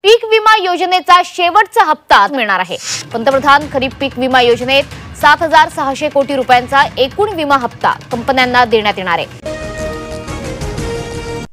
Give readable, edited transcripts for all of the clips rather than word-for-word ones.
पीक विमा योजनेचा शेवटचा हप्ता मिळणार आहे। पंतप्रधान खरीप पीक विमा योजनेत 7,600 कोटी रुपयांचा एकूण विमा हप्ता कंपन्यांना देण्यात येणार आहे।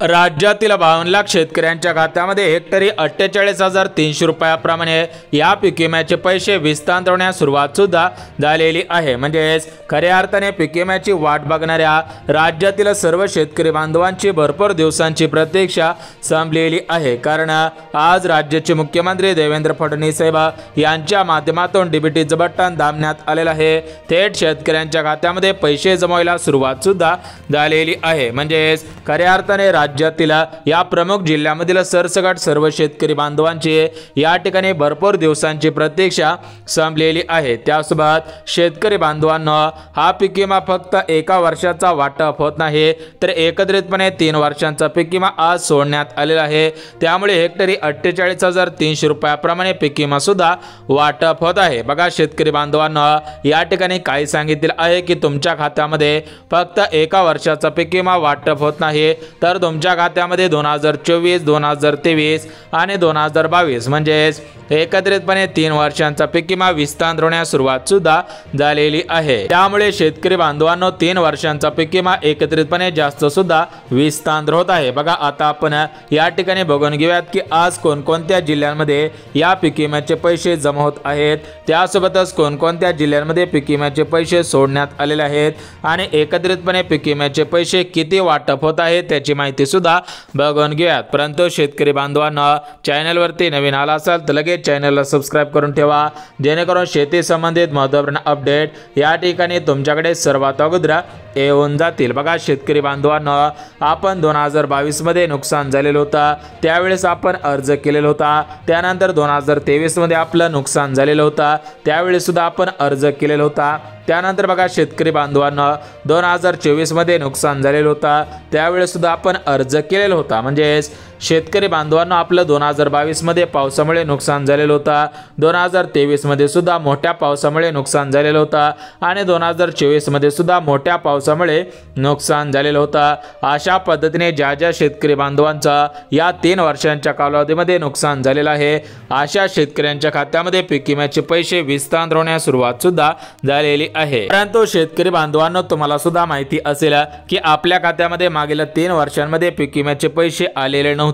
राज्यातील 52 लाख शेतकऱ्यांच्या खात्यामध्ये हेक्टरी 48,300 रुपयाप्रमाणे या पीक विम्याचे पैसे विस्तारण्यास सुरुवात सुद्धा झालेली आहे। म्हणजेच खऱ्या अर्थाने पीक विम्याची वाट बघणाऱ्या राज्यातील सर्व शेतकरी बांधवांची भरपूर दिवसांची प्रतीक्षा संपलेली आहे। कारण आज राज्याचे मुख्यमंत्री देवेंद्र फडणवीस साहेब यांच्या माध्यमातून डीबीटीचं बटन दाबण्यात आलेलं आहे। थेट शेतकऱ्यांच्या खात्यामध्ये पैसे जमवायला सुरुवात सुद्धा झालेली आहे। म्हणजेच खऱ्या अर्थाने राज्यातील या प्रमुख जिल्ह्यामधील सरसकट सर्व शेतकरी बांधवांची या ठिकाणी भरपूर दिवसांची प्रतीक्षा संपलेली आहे। त्यासोबत शेतकरी बांधवांना हा पीक विमा फक्त एका वर्षाचा वाटप होत नाही, तर एकत्रितपणे 3 वर्षांचा पीक विमा आज सोडण्यात आलेला आहे। त्यामुळे हेक्टरी 48,300 रुपयाप्रमाणे पीक विमा सुद्धा वाटप होत आहे। बघा शेतकरी बांधवांना या ठिकाणी काय सांगितले आहे की तुमच्या खात्यामध्ये फक्त एका वर्षाचा पीक विमा वाटप होत नाही, तर तुमच्या खात्यामध्ये 2024, 2023 आणि 2022 म्हणजेच एकत्रितपणे 3 वर्षांचा पीक विमा विस्तारण्यास सुरुवात सुद्धा झालेली आहे। त्यामुळे शेतकरी बांधवांनो 3 वर्षांचा पीक विमा एकत्रितपणे जास्त सुद्धा विस्तार होत आहे। बघा आता आपण या ठिकाणी बघून घेऊयात की आज कोणकोणत्या जिल्ह्यांमध्ये या पीक विम्याचे पैसे जमा होत आहेत, त्यासोबतच कोणकोणत्या जिल्ह्यांमध्ये पीक विम्याचे पैसे सोडण्यात आलेले आहेत आणि एकत्रितपणे पीक विम्याचे पैसे किती वाटप होत आहे त्याची माहिती सुद्धा बघून घेऊयात। परंतु शेतकरी बांधवांना चॅनलवरती नवीन आला असाल तर लगेच चॅनलला सबस्क्राइब करून ठेवा, जेणेकरून शेती संबंधित महत्त्वपूर्ण अपडेट या ठिकाणी तुमच्याकडे सर्वात अगोदर येऊन जातील। बघा शेतकरी बांधवांना आपण 2022 मध्ये नुकसान झालेलं होतं, त्यावेळेस आपण अर्ज केलेला होता। त्यानंतर 2023 मध्ये आपलं नुकसान झालेलं होतं, त्यावेळेस सुद्धा आपण अर्ज केलेला होता। त्यानंतर बघा शेतकरी बांधवांना 2024 मध्ये नुकसान झालेलं होतं, त्यावेळेस सुद्धा आपण अर्ज केलेला होता। म्हणजेच शेतकरी बांधवांना आपलं 2022 मध्ये पावसामुळे नुकसान झालेलं होतं, 2023 मध्ये सुद्धा मोठ्या पावसामुळे नुकसान झालेलं होतं आणि 2024 मध्ये सुद्धा मोठ्या पावसामुळे नुकसान झालेलं होतं। अशा पद्धतीने ज्या ज्या शेतकरी बांधवांचा या 3 वर्षांच्या कालावधीमध्ये नुकसान झालेलं आहे अशा शेतकऱ्यांच्या खात्यामध्ये पीक विम्याचे पैसे विस्तार होण्यास सुरुवात सुद्धा झालेली आहे। परंतु शेतकरी बांधवांनो तुम्हाला सुद्धा माहिती असेल की आपल्या खात्यामध्ये मागील 3 वर्षांमध्ये पीक विम्याचे पैसे आलेले नव्हते,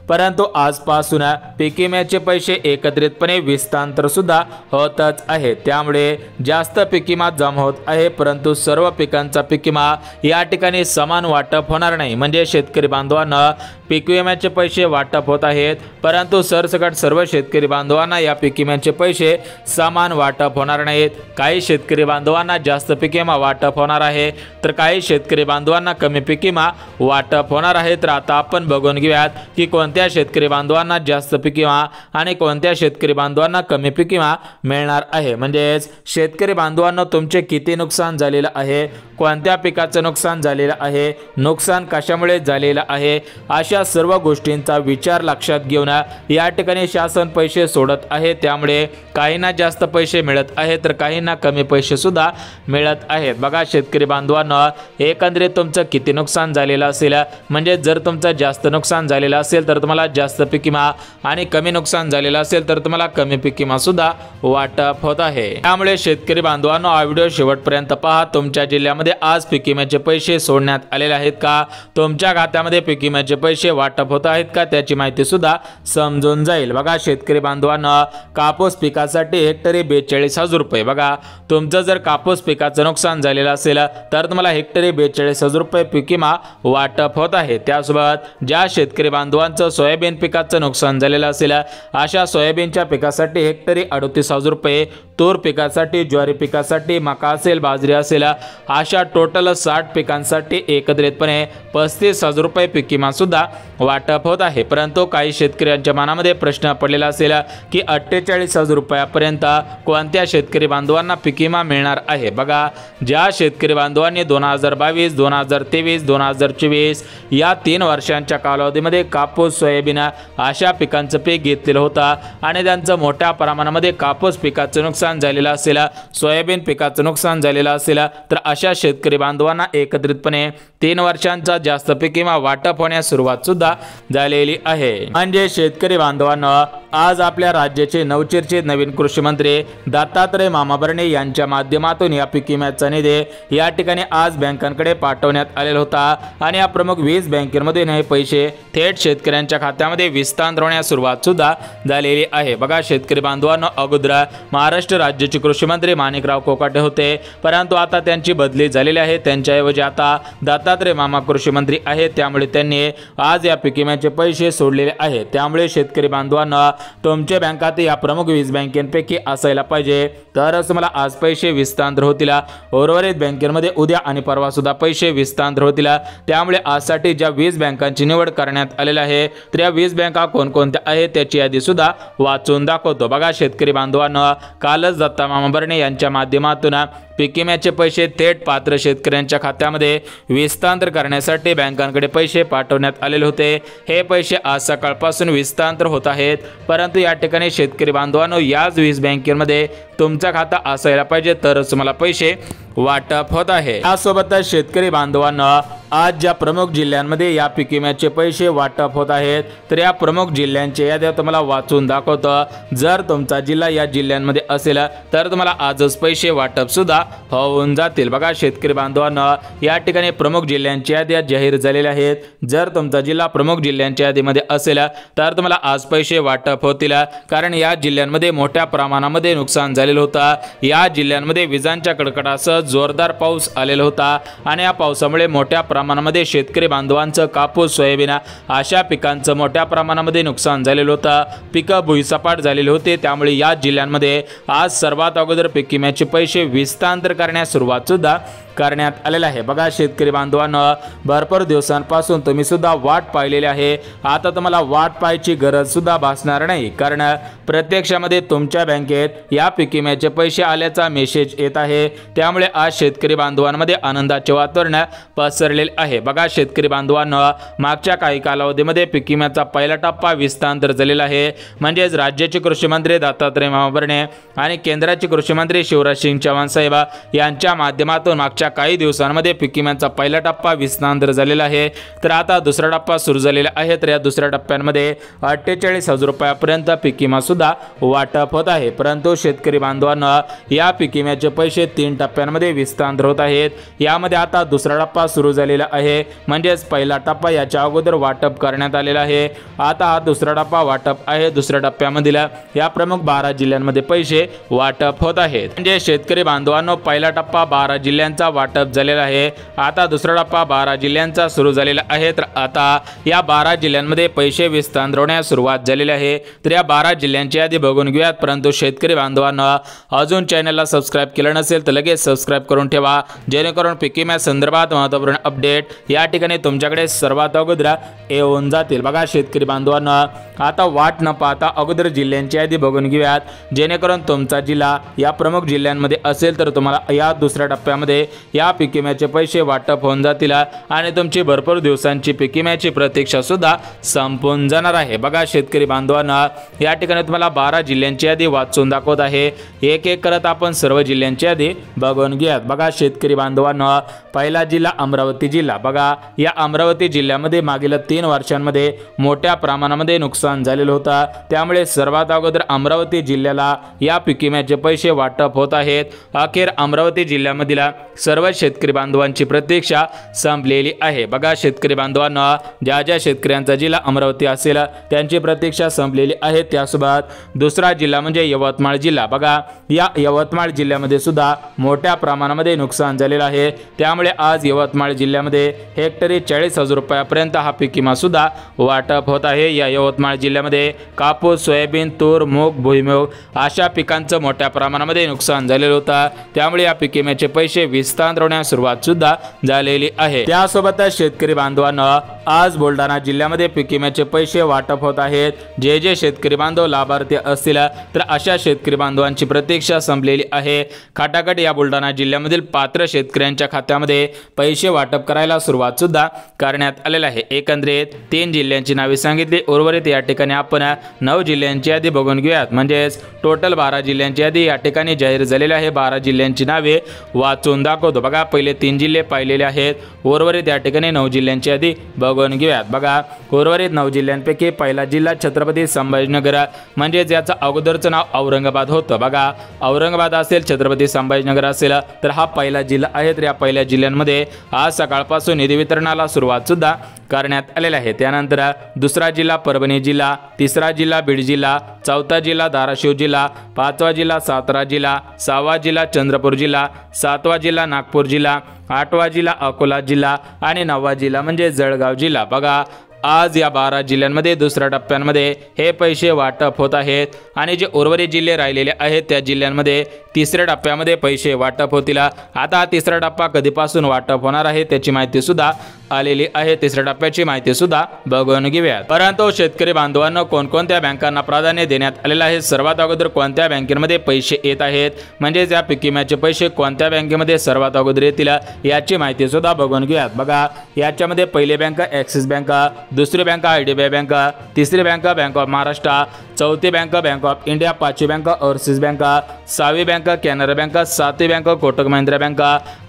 परंतु आजपासून पीक विम्याचे पैसे एकत्रितपणे विस्तार सुद्धा होतच आहे। त्यामुळे जास्त पीक विमा जमा होत आहे, परंतु सर्व पिकांचा पीक विमा या ठिकाणी समान वाटप होणार नाही। म्हणजे शेतकरी बांधवांना पीक विम्याचे पैसे वाटप होत आहेत, परंतु सरसकट सर्व शेतकरी बांधवांना या पीक विम्याचे पैसे समान वाटप होणार नाहीत। काही शेतकरी बांधवांना जास्त पीक विमा वाटप होणार आहे, तर काही शेतकरी बांधवांना कमी पीक विमा वाटप होणार आहे। तर आता आपण बघून घेऊयात की कोणत्या शेतकरी बांधवांना जास्त पीक विमा आणि कोणत्या शेतकरी बांधवांना कमी पीक विमा मिळणार आहे। म्हणजेच शेतकरी बांधवांना तुमचे किती नुकसान झालेलं आहे, कोणत्या पिकाचं नुकसान झालेलं आहे, नुकसान कशामुळे झालेलं आहे, अशा सर्व गोष्टींचा विचार लक्षात घेऊन या ठिकाणी शासन पैसे सोडत आहे। त्यामुळे काहींना जास्त पैसे मिळत आहेत तर काहींना कमी पैसे सुद्धा मिळत आहेत। बघा शेतकरी बांधवांना एकंदरीत तुमचं किती नुकसान झालेलं असेल, म्हणजे जर तुमचं जास्त नुकसान झालेलं असेल तर तुम्हाला जास्त पीक विमा आणि कमी नुकसान झालेलं असेल तर तुम्हाला कमी पीक विमा सुद्धा वाटप होत आहे। त्यामुळे शेतकरी बांधवांनो हा व्हिडिओ शेवटपर्यंत पहा। तुमच्या जिल्ह्यामध्ये आज पीक विम्याचे पैसे सोडण्यात आलेले आहेत का, तुमच्या खात्यामध्ये पीक विम्याचे पैसे वाटप होत आहेत का त्याची माहिती सुद्धा समजून जाईल। बघा शेतकरी बांधवांना कापूस पिकासाठी हेक्टरी 42,000 रुपये, बघा तुमचं जर कापूस पिकाचं नुकसान झालेलं असेल तर तुम्हाला हेक्टरी 42,000 रुपये पीक विमा वाटप होत आहे। त्यासोबत ज्या शेतकरी बांधवांचं सोयाबीन पिकाचं नुकसान झालेलं असेल अशा सोयाबीनच्या पिकासाठी हेक्टरी 38,000 रुपये, तूर पिकासाठी, ज्वारी पिकासाठी, मका असेल, बाजरी असेल अशा टोटल 60 पिकांसाठी एकत्रितपणे 35,000 रुपये पीक विमा सुद्धा वाटप होत आहे। परंतु काही शेतकऱ्यांच्या मनामध्ये प्रश्न पडलेला असेल की 48,000 रुपयापर्यंत कोणत्या शेतकरी बांधवांना पीक विमा मिळणार आहे। बघा ज्या शेतकरी बांधवांनी 2022, 2023, 2024 या 3 वर्षांच्या कालावधीमध्ये कापूस, सोयाबीन अशा पिकांचं पीक घेतलेलं होतं आणि त्यांचं मोठ्या प्रमाणामध्ये कापूस पिकाचं नुकसान नुकसान झालेलं असेल, सोयाबीन पिकाचं नुकसान झालेलं असेल, तर अशा शेतकरी बांधवांना एकत्रितपणे 3 वर्षांचा जास्त पीक विमा वाटप होण्यास सुरुवात सुद्धा झालेली आहे। म्हणजे शेतकरी बांधवांना आज आपल्या राज्याचे नवचर्चित नवीन कृषी मंत्री दत्तात्रय मामा भरणे यांच्या माध्यमातून या पीक विम्याचा निधी या ठिकाणी आज बँकांकडे पाठवण्यात आलेला होता आणि या प्रमुख 20 बँकेमध्ये हे पैसे थेट शेतकऱ्यांच्या खात्यामध्ये विस्तार होण्यास सुरुवात सुद्धा झालेली आहे। बघा शेतकरी बांधवांनो, अगोदर महाराष्ट्र राज्याचे कृषी मंत्री माणिकराव कोकाटे होते, परंतु आता त्यांची बदली झालेली आहे। त्यांच्याऐवजी आता दत्तात्रय मामा कृषी मंत्री आहेत, त्यामुळे त्यांनी आज या पीक विम्याचे पैसे सोडलेले आहेत। त्यामुळे शेतकरी बांधवांना तुमच्या बँकात या प्रमुख 20 बँकेपैकी असायला पाहिजे, तरच मला आज पैसे विस्तार होतील। उर्वरित बँकेमध्ये उद्या आणि परवा सुद्धा पैसे विस्तार होतील। त्यामुळे आजसाठी ज्या 20 बँकांची निवड करण्यात आलेली आहे, तर या 20 बँका कोणकोणत्या आहेत त्याची यादी सुद्धा वाचून दाखवतो। बघा शेतकरी बांधवांना, कालच दत्ता मामा भरणे यांच्या माध्यमातून पीक विम्याचे पैसे थेट पात्र शेतकऱ्यांच्या खात्यामध्ये विस्तार करण्यासाठी बँकांकडे पैसे पाठवण्यात आलेले होते। हे पैसे आज सकाळपासून विस्तार होत आहेत, परंतु या ठिकाणी शेतकरी बांधवांनो, याच 20 बँकेमध्ये तुमचा खाता असायला पाहिजे, तरच तुम्हाला पैसे वाटप होत आहे। यासोबतच शेतकरी बांधवांना आज ज्या प्रमुख जिल्ह्यांमध्ये या पीक विम्याचे पैसे वाटप होत आहेत, तर या प्रमुख जिल्ह्यांच्या याद्या तुम्हाला वाचून दाखवतो। जर तुमचा जिल्हा या जिल्ह्यांमध्ये असेल तर तुम्हाला आजच पैसे वाटप सुद्धा होऊन जातील। बघा शेतकरी बांधवांना, या ठिकाणी प्रमुख जिल्ह्यांच्या याद्या जाहीर झालेल्या आहेत। जर तुमचा जिल्हा प्रमुख जिल्ह्यांच्या यादीमध्ये असेल तर तुम्हाला आज पैसे वाटप होतील, कारण या जिल्ह्यांमध्ये मोठ्या प्रमाणामध्ये नुकसान झालेलं होतं। या जिल्ह्यांमध्ये विजांच्या कडकडासह जोरदार पाऊस आलेला होता आणि या पावसामुळे मोठ्या प्रमाणामध्ये शेतकरी बांधवांचं कापूस, सोयाबीन अशा पिकांचं मोठ्या प्रमाणामध्ये नुकसान झालेलं होतं। पिकं भुईसपाट झालेले होते, त्यामुळे या जिल्ह्यांमध्ये आज सर्वात अगोदर पीक विम्याचे पैसे विस्तार करण्यास सुरुवात सुद्धा करण्यात आलेला आहे। बघा शेतकरी बांधवांना, भरपूर दिवसांपासून तुम्ही सुद्धा वाट पाहिलेली आहे। आता तुम्हाला वाट पाहायची गरज सुद्धा भासणार नाही, कारण प्रत्यक्षामध्ये तुमच्या बँकेत या पीक विम्याचे पैसे आल्याचा मेसेज येत आहे। त्यामुळे आज शेतकरी बांधवांमध्ये आनंदाचे वातावरण पसरलेले आहे। बघा शेतकरी बांधवांना, मागच्या काही कालावधीमध्ये पीक विम्याचा पहिला टप्पा विस्तार झालेला आहे। म्हणजेच राज्याचे कृषी मंत्री दत्तात्रय मामा भरणे आणि केंद्राचे कृषी मंत्री शिवराज सिंग चौहान साहेब यांच्या माध्यमातून मागच्या काही दिवसांमध्ये पीक विम्याचा पहिला टप्पा विस्तार झालेला आहे। तर आता दुसरा टप्पा सुरू झालेला आहे। तर या दुसऱ्या टप्प्यामध्ये 48,000 रुपयापर्यंत पीक विमा सुद्धा वाटप होत आहे। परंतु शेतकरी बांधवांना, या पीक विम्याचे पैसे 3 टप्प्यांमध्ये विस्तार होत आहेत। यामध्ये आता दुसरा टप्पा सुरू झालेला आहे, म्हणजेच पहिला टप्पा याच्या अगोदर वाटप करण्यात आलेला आहे। आता हा दुसरा टप्पा वाटप आहे। दुसऱ्या टप्प्यामधील या प्रमुख 12 जिल्ह्यांमध्ये पैसे वाटप होत आहेत। म्हणजे शेतकरी बांधवांनो, पहिला टप्पा 12 जिल्ह्यांचा वाटप झालेला आहे। आता दुसरा टप्पा 12 जिल्ह्यांचा सुरू झालेला आहे। तर आता या 12 जिल्ह्यांमध्ये पैसे विस्तार होण्यास सुरुवात झालेली आहे। तर या 12 जिल्ह्यांची यादी बघून घेऊयात। परंतु शेतकरी बांधवांना, अजून चॅनलला सबस्क्राइब केलं नसेल तर लगेच सबस्क्राइब करून ठेवा, जेणेकरून पीक विम्या संदर्भात महत्त्वपूर्ण अपडेट या ठिकाणी तुमच्याकडे सर्वात अगोदर येऊन जातील। बघा शेतकरी बांधवांना, आता वाट न पाहता अगोदर जिल्ह्यांची यादी बघून घेऊयात, जेणेकरून तुमचा जिल्हा या प्रमुख जिल्ह्यांमध्ये असेल तर तुम्हाला या दुसऱ्या टप्प्यामध्ये या पीक विम्याचे पैसे वाटप होऊन जातील आणि तुमची भरपूर दिवसांची पीक विम्याची प्रतीक्षा सुद्धा संपून जाणार आहे। बघा शेतकरी बांधवांना, या ठिकाणी तुम्हाला 12 जिल्ह्यांची यादी वाचून दाखवत आहे। एक एक करत आपण सर्व जिल्ह्यांची यादी बघून घेऊयात। बघा शेतकरी बांधवांना, पहिला जिल्हा अमरावती जिल्हा। बघा या अमरावती जिल्ह्यामध्ये मागील 3 वर्षांमध्ये मोठ्या प्रमाणामध्ये नुकसान झालेलं होतं, त्यामुळे सर्वात अगोदर अमरावती जिल्ह्याला या पीक विम्याचे पैसे वाटप होत आहेत। अखेर अमरावती जिल्ह्यामधील सर्व शेतकरी बांधवांची प्रतीक्षा संपलेली आहे। बघा शेतकरी बांधवांना, ज्या ज्या शेतकऱ्यांचा जिल्हा अमरावती असेल त्यांची प्रतीक्षा संपलेली आहे। त्यासोबत दुसरा जिल्हा म्हणजे यवतमाळ जिल्हा। बघा या यवतमाळ जिल्ह्यामध्ये सुद्धा मोठ्या प्रमाणामध्ये नुकसान झालेलं आहे, त्यामुळे आज यवतमाळ जिल्ह्यामध्ये हेक्टरी 40,000 रुपयापर्यंत हा पीक विमा सुद्धा वाटप होत आहे। या यवतमाळ जिल्ह्यामध्ये कापूस, सोयाबीन, तूर, मूग, भुईमूग अशा पिकांचं मोठ्या प्रमाणामध्ये नुकसान झालेलं होतं, त्यामुळे या पीक विम्याचे पैसे विस्तार विस्तारण्यास सुरुवात सुद्धा झालेली आहे। त्यासोबतच शेतकरी बांधवांना आज बुलढाणा जिल्ह्यामध्ये पीक विम्याचे पैसे वाटप होत आहेत। जे शेतकरी बांधव लाभार्थी असतील तर अशा शेतकरी बांधवांची प्रतीक्षा संपलेली आहे। खटाखट या बुलढाणा जिल्ह्यामधील पात्र शेतकऱ्यांच्या खात्यामध्ये पैसे वाटप करायला सुरुवात सुद्धा करण्यात आलेली आहे। एकंदरीत 3 जिल्ह्यांची नावे सांगितली, उर्वरित या ठिकाणी आपण 9 जिल्ह्यांची यादी बघून घेऊयात। म्हणजेच टोटल 12 जिल्ह्यांची यादी या ठिकाणी जाहीर झालेली आहे। 12 जिल्ह्यांची नावे वाचून दाखवतो। बघा, पहिले 3 जिल्हे पाहिलेले आहेत, उर्वरित या ठिकाणी 9 जिल्ह्यांची यादी बघून घेऊयात। बघा, उर्वरित 9 जिल्ह्यांपैकी पहिला जिल्हा छत्रपती संभाजीनगर, म्हणजेच याचं अगोदरचं नाव औरंगाबाद होतं। बघा, औरंगाबाद असेल, छत्रपती संभाजीनगर असेल तर हा पहिला जिल्हा आहे। तर या पहिल्या जिल्ह्यांमध्ये आज सकाळपासून निधी वितरणाला सुरुवात सुद्धा करण्यात आलेला आहे। त्यानंतर दुसरा जिल्हा परभणी जिल्हा, तिसरा जिल्हा बीड जिल्हा, चौथा जिल्हा धाराशिव जिल्हा, 5वा जिल्हा सातारा जिल्हा, 6वा जिल्हा चंद्रपूर जिल्हा, 7वा जिल्हा नागपूर जिल्हा, 8वा जिल्हा अकोला जिल्हा आणि 9वा जिल्हा म्हणजे जळगाव जिल्हा। बघा, आज या 12 जिल्ह्यांमध्ये दुसऱ्या टप्प्यामध्ये हे पैसे वाटप होत आहेत आणि जे उर्वरित जिल्हे राहिलेले आहेत त्या जिल्ह्यांमध्ये तिसऱ्या टप्प्यामध्ये पैसे वाटप होतील। आता हा तिसरा टप्पा कधीपासून वाटप होणार आहे त्याची माहिती सुद्धा आलेली आहे। तिसऱ्या टप्प्याची माहिती सुद्धा बघून घेऊयात। परंतु शेतकरी बांधवांना कोणकोणत्या बँकांना प्राधान्य देण्यात आलेलं आहे, सर्वात अगोदर कोणत्या बँकेमध्ये पैसे येत आहेत, म्हणजे या पीक विम्याचे पैसे कोणत्या बँकेमध्ये सर्वात अगोदर येतील याची माहिती सुद्धा बघून घेऊयात। बघा, याच्यामध्ये पहिली बँक ॲक्सिस बँक, दुसरी बँक IDBI बँक, तिसरी बँक बँक ऑफ महाराष्ट्र, चौथी बँक बँक ऑफ इंडिया, पाचवी बँक ओव्हरसीज बँक, 6वी बँक कॅनरा बँक, 7वी बँक कोटक महिंद्रा बँक,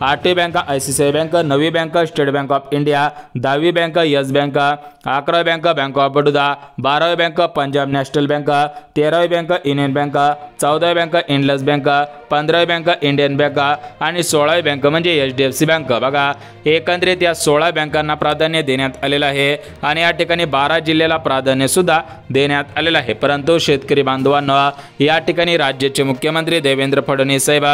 8वी बँक ICICI बँक, 9वी bank state bank of India, 10वी बँक येस बँक, 11वी बँक बँक ऑफ बडोदा, 12वी बँक पंजाब नॅशनल बँक, 13वी बँक युनियन बँक, 14वी बँक इंडस बँक, 15वी बँक इंडियन बँक आणि 16वी बँक म्हणजे HDFC बँक। बघा, एकंदरीत या 16 बँकांना प्राधान्य देण्यात आलेलं आहे आणि या ठिकाणी 12 जिल्ह्याला प्राधान्य सुद्धा देण्यात आलेलं आहे। परंतु शेतकरी बांधवांना या ठिकाणी राज्याचे मुख्यमंत्री देवेंद्र फडणवीस साहेब,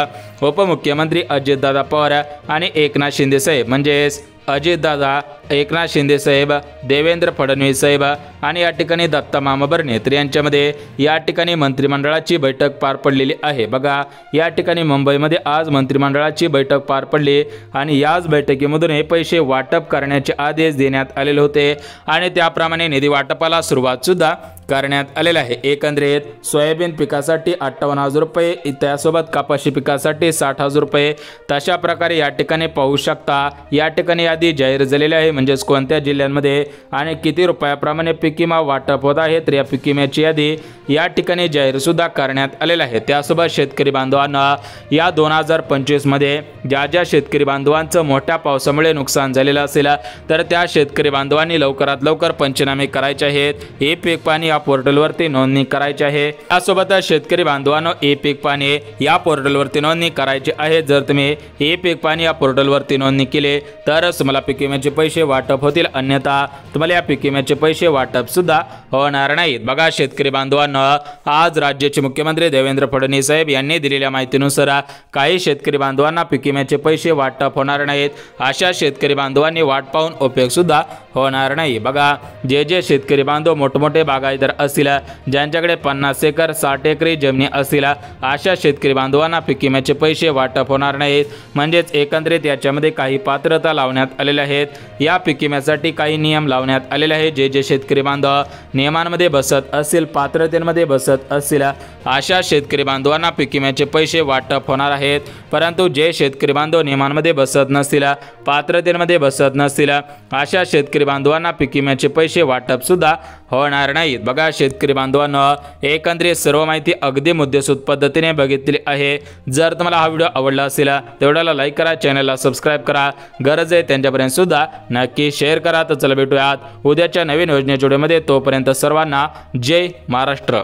उपमुख्यमंत्री अजितदादा पवार आणि एकनाथ शिंदे साहेब, म्हणजेच अजितदादा, एकनाथ शिंदे साहेब, देवेंद्र फडणवीस साहेब आणि या ठिकाणी दत्ता मामा भरणे तर यांच्यामध्ये या ठिकाणी मंत्रिमंडळाची बैठक पार पडलेली आहे। बघा, या ठिकाणी मुंबईमध्ये आज मंत्रिमंडळाची बैठक पार पडली आणि याच बैठकीमधून हे पैसे वाटप करण्याचे आदेश देण्यात आलेले होते आणि त्याप्रमाणे निधी वाटपाला सुरुवात सुद्धा करण्यात आलेला आहे। एकंदरीत सोयाबीन पिकासाठी 58,000 रुपये, त्यासोबत कपाशी पिकासाठी 60,000 रुपये, तशा प्रकारे या ठिकाणी पाहू शकता। या ठिकाणी यादी जाहीर झालेली आहे, म्हणजेच कोणत्या जिल्ह्यांमध्ये आणि किती रुपयाप्रमाणे पीक विमा वाटप होत आहे तर या पीक विम्याची यादी या ठिकाणी जाहीर सुद्धा करण्यात आलेला आहे। त्यासोबत शेतकरी बांधवांना या 2025 मध्ये ज्या शेतकरी बांधवांचं मोठ्या पावसामुळे नुकसान झालेलं असेल तर त्या शेतकरी बांधवांनी लवकरात लवकर पंचनामे करायचे आहेत। हे पीक पाणी या पोर्टलवरती नोंदणी करायची आहे। त्यासोबतच शेतकरी बांधवांनो ई पीक पाणी या पोर्टलवरती नोंदणी करायची आहे। जर तुम्ही ई पीक पाणी या पोर्टलवरती नोंदणी केली तरच तुम्हाला पीक विम्याचे पैसे वाटप होतील, अन्यथा तुम्हाला या पीक विम्याचे पैसे वाटप सुद्धा होणार नाहीत। बघा, शेतकरी बांधवांनो, आज राज्याचे मुख्यमंत्री देवेंद्र फडणवीस साहेब यांनी दिलेल्या माहितीनुसार काही शेतकरी बांधवांना पीक विम्याचे पैसे वाटप होणार नाहीत। अशा शेतकरी बांधवांनी वाट पाहून उपयोग सुद्धा होणार नाही। बघा, जे शेतकरी बांधव मोठमोठे बागायतदार असतील, ज्यांच्याकडे 50 एकर 60 एकरी जमिनी असतील, अशा शेतकरी बांधवांना पीक विम्याचे पैसे वाटप होणार नाहीत। म्हणजेच एकंदरीत याच्यामध्ये काही पात्रता लावण्यात आलेल्या आहेत। या पीक विम्यासाठी काही नियम लावण्यात आलेले आहेत। जे शेतकरी बांधव नियमांमध्ये बसत असतील, पात्रतेमध्ये बसत असतील, अशा शेतकरी बांधवांना पीक विम्याचे पैसे वाटप होणार आहेत। परंतु जे शेतकरी बांधव नियमांमध्ये बसत नसतील, पात्रतेमध्ये बसत नसतील, अशा शेतकरी बांधवांना पीक विम्याचे पैसे वाटप सुद्धा होणार नाहीत। बघा, शेतकरी बांधवांनो, एकंदरीत सर्व माहिती अगदी मुद्देसूद पद्धतीने बघितली आहे। जर तुम्हाला हा व्हिडिओ आवडला असेल तेवढ्याला लाईक करा, चॅनलला सबस्क्राईब करा, गरज आहे त्यांच्यापर्यंत सुद्धा नक्की शेअर करा। तर चला भेटूयात उद्याच्या नवीन योजनेच्या व्हिडिओमध्ये। तोपर्यंत सर्वांना जय महाराष्ट्र।